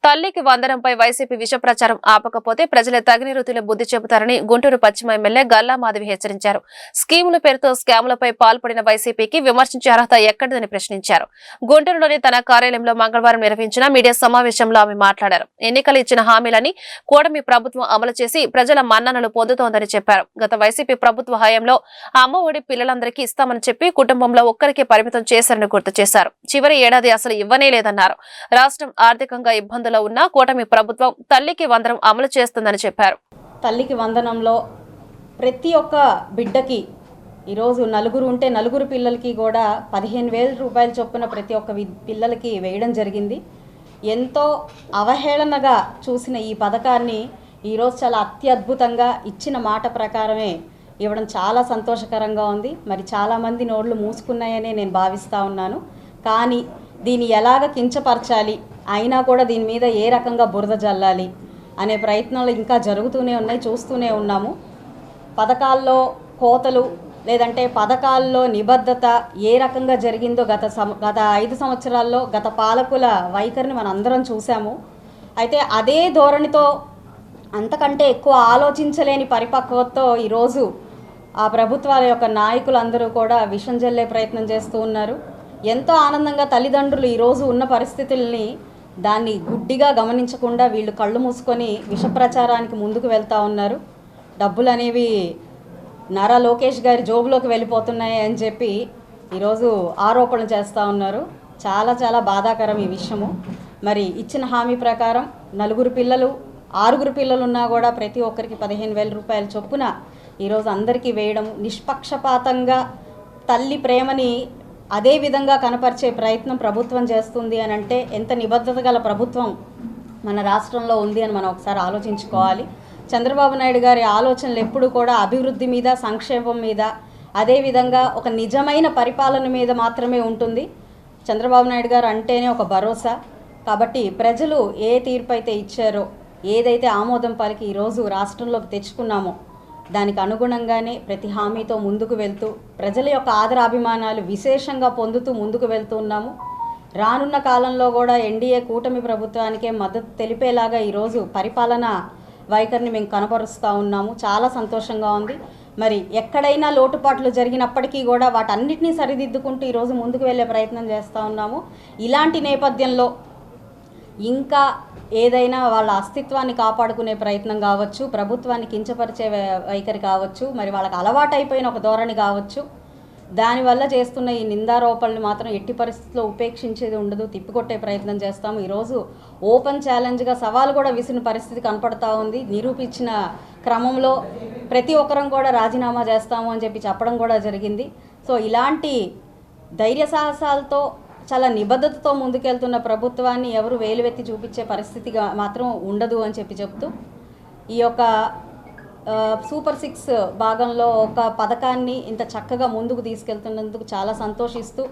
తల్లికి వందనంపై వైసీపీ విష ప్రచారం ఆపకపోతే ప్రజల తగిన రీతిలో బుద్ధి చెబుతారని గుంటూరు పశ్చిమ ఎమ్మెల్యే గల్లా మాధవి హెచ్చరించారు. స్కీముల పేరుతో స్కాములపై పాల్పడిన వైసీపీకి విమర్శించే అర్హత ఎక్కడిదని ప్రశ్నించారు. గుంటూరులోని తన కార్యాలయంలో మంగళవారం నిర్వహించిన మీడియా సమావేశంలో ఆమె మాట్లాడారు. ఎన్నికలు ఇచ్చిన హామీలని కూటమి ప్రభుత్వం అమలు చేసి ప్రజల మన్ననలు పొందుతోందని చెప్పారు. గత వైసీపీ ప్రభుత్వ హయాంలో అమ్మ ఒడి పిల్లలందరికీ ఇస్తామని చెప్పి కుటుంబంలో ఒక్కరికే పరిమితం చేశారని గుర్తు చేశారు. చివరి ఏడాది అసలు ఇవ్వనే లేదన్నారు. రాష్ట్రం ఆర్థికంగా ఇబ్బందులు ఉన్న కూటమి ప్రభుత్వం తల్లికి వందనం అమలు చేస్తుందని చెప్పారు. తల్లికి వందనంలో ప్రతి ఒక్క బిడ్డకి ఈరోజు నలుగురు ఉంటే నలుగురు పిల్లలకి కూడా 15,000 రూపాయల చొప్పున ప్రతి ఒక్క పిల్లలకి వేయడం జరిగింది. ఎంతో అవహేళనగా చూసిన ఈ పథకాన్ని ఈరోజు చాలా అత్యద్భుతంగా ఇచ్చిన మాట ప్రకారమే ఇవ్వడం చాలా సంతోషకరంగా ఉంది. మరి చాలామంది నోళ్ళు మూసుకున్నాయనే నేను భావిస్తూ ఉన్నాను. కానీ దీన్ని ఎలాగ కించపరచాలి, అయినా కూడా దీని మీద ఏ రకంగా బురద జల్లాలి అనే ప్రయత్నాలు ఇంకా జరుగుతూనే ఉన్నాయి, చూస్తూనే ఉన్నాము. పథకాల్లో కోతలు లేదంటే పథకాల్లో నిబద్ధత ఏ రకంగా జరిగిందో గత 5 సంవత్సరాల్లో గత పాలకుల వైఖరిని మనం అందరం చూసాము. అయితే అదే ధోరణితో అంతకంటే ఎక్కువ ఆలోచించలేని పరిపక్వతతో ఈరోజు ఆ ప్రభుత్వాల యొక్క నాయకులందరూ కూడా విషం జల్లే ప్రయత్నం చేస్తూ ఉన్నారు. ఎంతో ఆనందంగా తల్లిదండ్రులు ఈరోజు ఉన్న పరిస్థితుల్ని దాన్ని గుడ్డిగా గమనించకుండా వీళ్ళు కళ్ళు మూసుకొని విష ప్రచారానికి ముందుకు వెళ్తూ ఉన్నారు. డబ్బులు అనేవి నారా లోకేష్ గారి జోబులోకి వెళ్ళిపోతున్నాయి అని చెప్పి ఈరోజు ఆరోపణలు చేస్తూ ఉన్నారు. చాలా చాలా బాధాకరం ఈ విషయము. మరి ఇచ్చిన హామీ ప్రకారం 4 పిల్లలు 6 పిల్లలు ఉన్నా కూడా ప్రతి ఒక్కరికి 15,000 రూపాయల చొప్పున ఈరోజు అందరికీ వేయడం, నిష్పక్షపాతంగా తల్లి ప్రేమని అదే విధంగా కనపరిచే ప్రయత్నం ప్రభుత్వం చేస్తుంది అని అంటే ఎంత నిబద్ధత గల ప్రభుత్వం మన రాష్ట్రంలో ఉంది అని మనం ఒకసారి ఆలోచించుకోవాలి. చంద్రబాబు నాయుడు గారి ఆలోచనలు ఎప్పుడు కూడా అభివృద్ధి మీద, సంక్షేమం మీద, అదేవిధంగా ఒక నిజమైన పరిపాలన మీద మాత్రమే ఉంటుంది. చంద్రబాబు నాయుడు గారు అంటేనే ఒక భరోసా. కాబట్టి ప్రజలు ఏ తీర్పు అయితే ఇచ్చారో, ఏదైతే ఆమోదం పలికి ఈరోజు రాష్ట్రంలోకి తెచ్చుకున్నామో దానికి అనుగుణంగానే ప్రతి హామీతో ముందుకు వెళ్తూ ప్రజల యొక్క ఆదరాభిమానాలు విశేషంగా పొందుతూ ముందుకు వెళ్తూ ఉన్నాము. రానున్న కాలంలో కూడా ఎన్డీఏ కూటమి ప్రభుత్వానికే మద్దతు తెలిపేలాగా ఈరోజు పరిపాలన వైఖరిని మేము కనపరుస్తూ ఉన్నాము. చాలా సంతోషంగా ఉంది. మరి ఎక్కడైనా లోటుపాట్లు జరిగినప్పటికీ కూడా వాటన్నిటినీ సరిదిద్దుకుంటూ ఈరోజు ముందుకు వెళ్ళే ప్రయత్నం చేస్తూ ఉన్నాము. ఇలాంటి నేపథ్యంలో ఇంకా ఏదైనా వాళ్ళ అస్తిత్వాన్ని కాపాడుకునే ప్రయత్నం కావచ్చు, ప్రభుత్వాన్ని కించపరిచే వైఖరి కావచ్చు, మరి వాళ్ళకి అలవాటైపోయిన ఒక ధోరణి కావచ్చు, దానివల్ల చేస్తున్న ఈ నిందారోపణలు మాత్రం ఎట్టి పరిస్థితుల్లో ఉపేక్షించేది ఉండదు, తిప్పికొట్టే ప్రయత్నం చేస్తాము. ఈరోజు ఓపెన్ ఛాలెంజ్గా సవాలు కూడా విసిన పరిస్థితి కనపడతా ఉంది. నిరూపించిన క్రమంలో ప్రతి ఒక్కరం కూడా రాజీనామా చేస్తాము అని చెప్పి చెప్పడం కూడా జరిగింది. సో ఇలాంటి ధైర్య సాహసాలతో చాలా నిబద్ధతతో ముందుకెళ్తున్న ప్రభుత్వాన్ని ఎవరు వేలువెత్తి చూపించే పరిస్థితిగా మాత్రం ఉండదు అని చెప్పి చెప్తూ ఈ యొక్క సూపర్ 6 భాగంలో ఒక పథకాన్ని ఇంత చక్కగా ముందుకు తీసుకెళ్తున్నందుకు చాలా సంతోషిస్తూ